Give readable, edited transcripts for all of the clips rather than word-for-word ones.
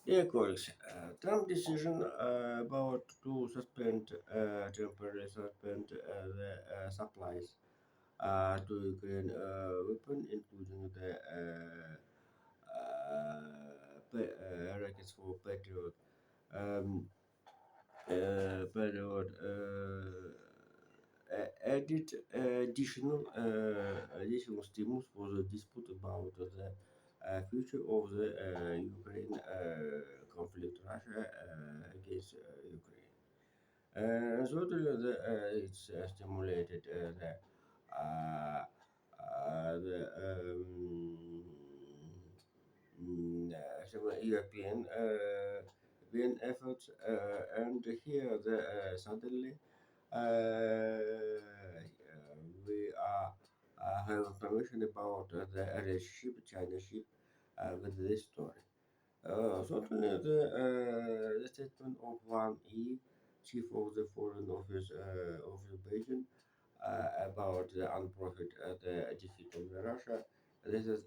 Yeah, colleagues. Trump decision about to suspend temporarily suspend the supplies to Ukraine weapon, including the rockets for Patriot. Um, Patriot added additional stimulus for the dispute about the future of the Ukraine conflict, Russia against Ukraine. Certainly, it's stimulated some European efforts, and here suddenly we are have information about the relationship, China ship, with this story. Certainly, the statement of Wang Yi, chief of the Foreign Office of Beijing, about the unprofit the defeat of the Russia. This is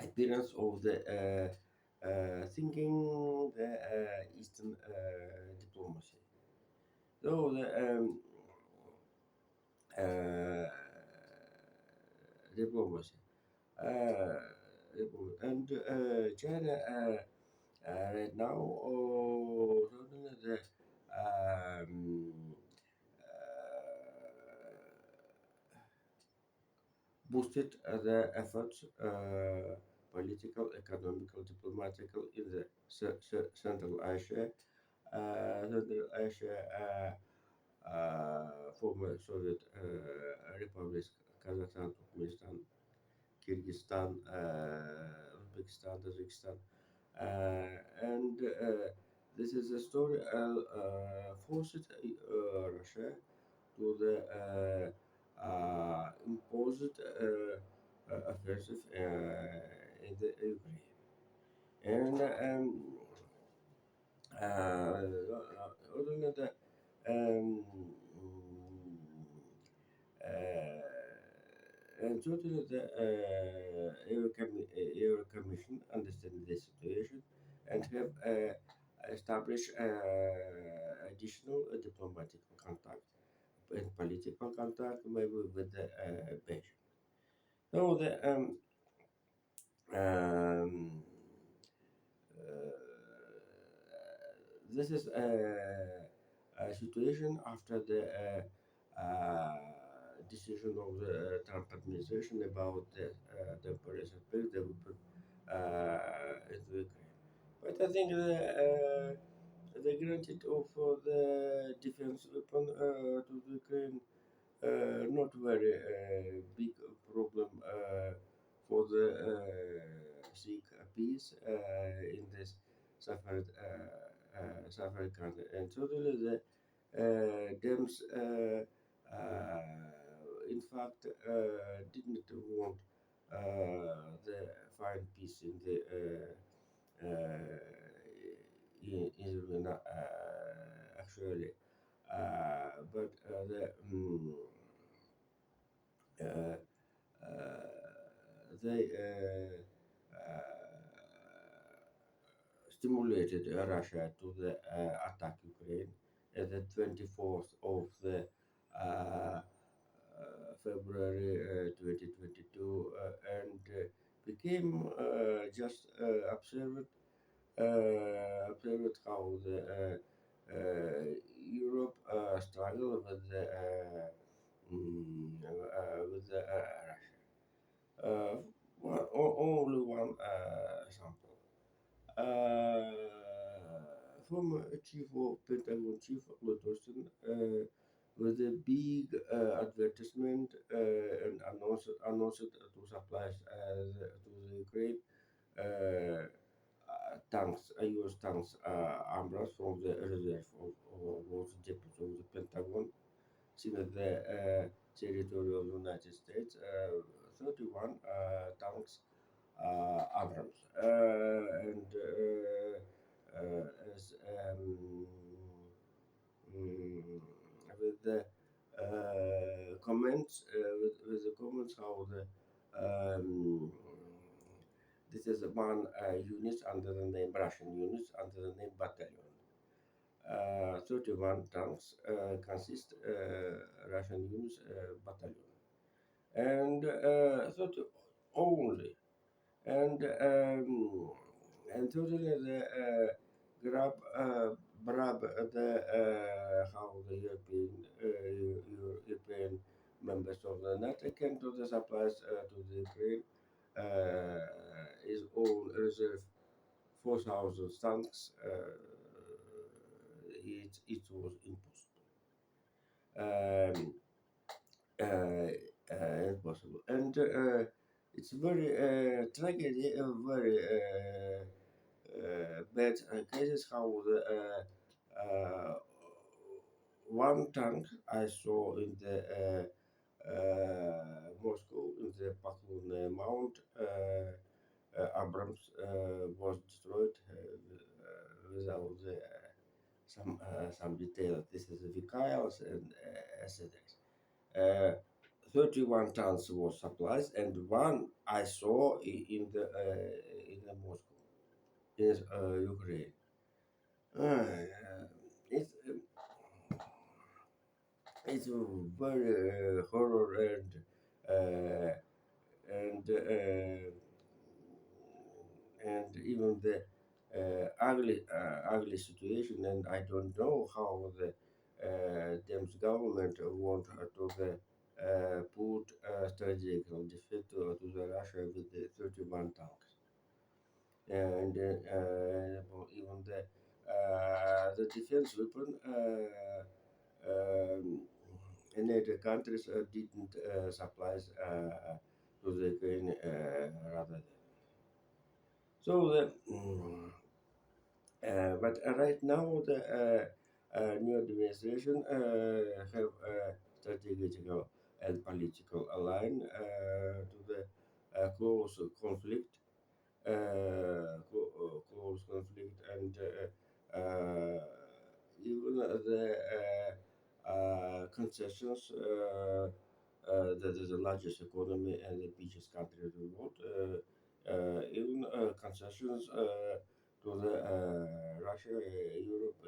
appearance of the thinking the Eastern diplomacy. So uh, diplomacy. Uh, and China right now, certainly the boosted the efforts, political, economical, diplomatical in the Central Asia, former Soviet republics, Kazakhstan, Turkmenistan, Kyrgyzstan, Uzbekistan, Tajikistan, and this is a story forced Russia to the imposed offensive in the Ukraine. And other than that, um, and totally the Euro Commission understand the situation and have established additional diplomatic contact and political contact maybe with the Beijing. So um, uh, this is a situation after the decision of the Trump administration about the Paris Agreement that we put into Ukraine. But I think the granted of the defense weapon to the Ukraine not very big problem for the seek peace in this suffered country. And totally the Dems, in fact, didn't want the find peace in the in actually, but uh, they stimulated Russia to the attack Ukraine at the 24th of the February 2022 and became just observed how the Europe struggle with the Russia. Only one sample. Uh, Former chief of Pentagon chief Lloyd Austin with a big advertisement and announced to supplies to the Ukraine uh, tanks, U.S. tanks, armors from the reserve of was deputy of the Pentagon, seen at the territory of the United States, 31 tanks Abrams. As mm, with the comments, with the comments how the it is one unit under the name Russian units under the name battalion. 31 tanks consist Russian units battalion, and 30 only, and totally the grab grab the how the European members of the NATO can do the supplies to the Ukraine his own reserve 4,000 tanks. It was impossible. Um, Impossible, and it's very tragedy, very bad cases how the one tank I saw in the Moscow in the Pakun Mount Abrams was destroyed without some detail. This is the Vikaios and etc. Uh, 31 tons was supplies, and one I saw in the Moscow, in Ukraine. It's it's a very horror uh, and and even the ugly situation, and I don't know how the Dems government want to the put strategical defeat to the Russia with the 31 tanks, and even the defense weapon. NATO countries didn't supply to the Ukraine rather. So but right now the new administration have a strategical and political align to the close conflict, close conflict, and even the concessions. That is the largest economy and the biggest country in the world. Even concessions to the Russia, Europe,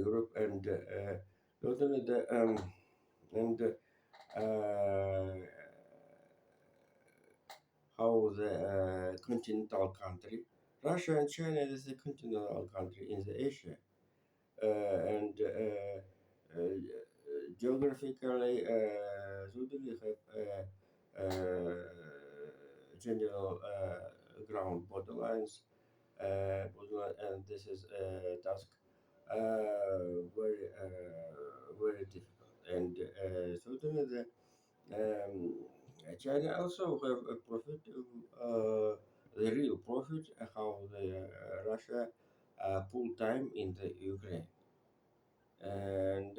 Europe, and not only the and how the continental country, Russia and China is a continental country in the Asia, and geographically, Sudan have general ground borderlines, and this is a task very difficult. And certainly China also have a profit, the real profit, how the Russia pull time in the Ukraine, and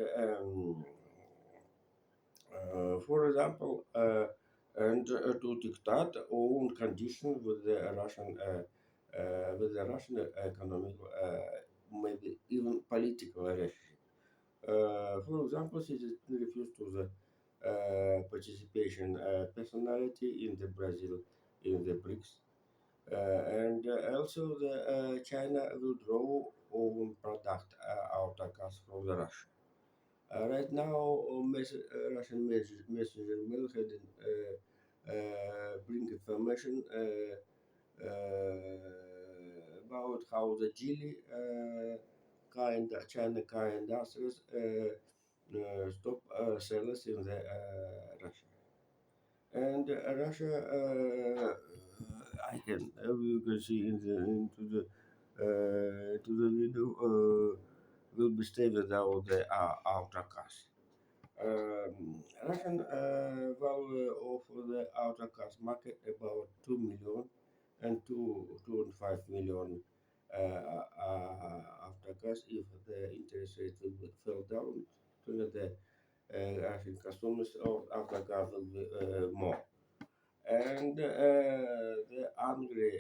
for example, to dictate own condition with the Russian economic, maybe even political relationship. For example, she refused to the participation personality in the Brazil in the BRICS, and also the China will draw own product out of gas from the Russia. Right now, Russian messenger mail had bring information about how the Geely China car industries stop sales in the Russia. And Russia, I can you can see into the to the video will be stay without the outer cast. Russian value of the outer cast market about 2 million and 2.5 million after gas if the interest rate will fell down to the Russian consumers of after gas will be more. And the hungry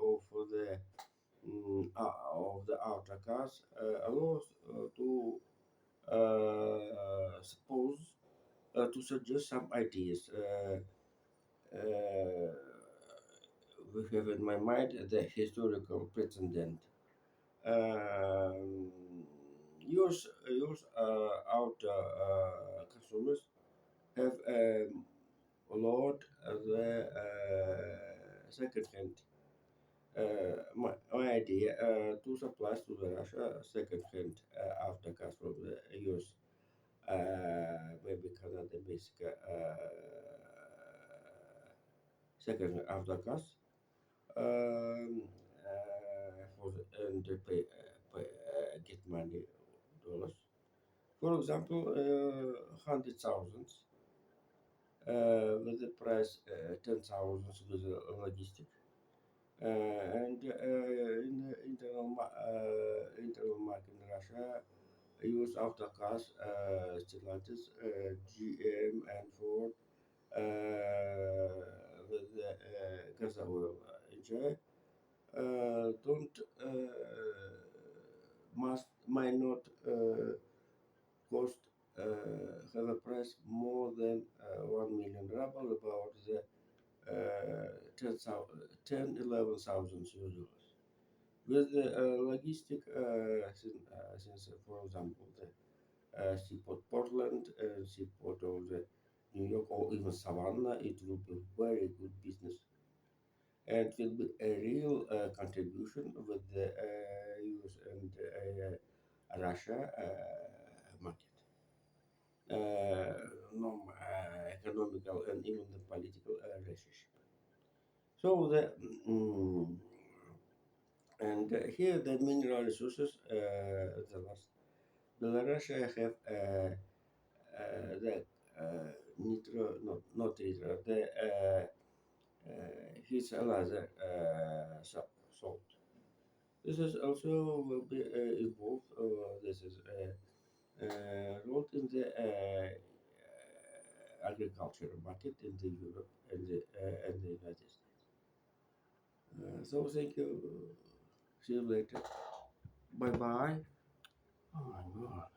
of the outer cast allows to suppose to suggest some ideas. have in my mind the historical precedent. Um, use out consumers have allowed the second-hand my idea to supply to the Russia second-hand aftercars from the US, maybe Canada basic second aftercars, um, and they get money dollars. For example, 100,000 with the price 10,000 with the logistic. And in the internal market in Russia, use autocars, Stellantis, GM, and Ford with the gas oil engine don't might not cost have a price more than 1 million ruble, about the 11,000 euros. With the logistic, since for example, the seaport Portland, seaport of the New York, or even Savannah, it will be very good business and will be a real contribution with the US and Russia market, economical and even the political relationship. So the and here the mineral resources, the last Belarus have the not nitro, the his laser salt. This is also will be involved. This is rolled in the agriculture market in the Europe and the United States. So thank you. See you later. Bye bye. Oh my God.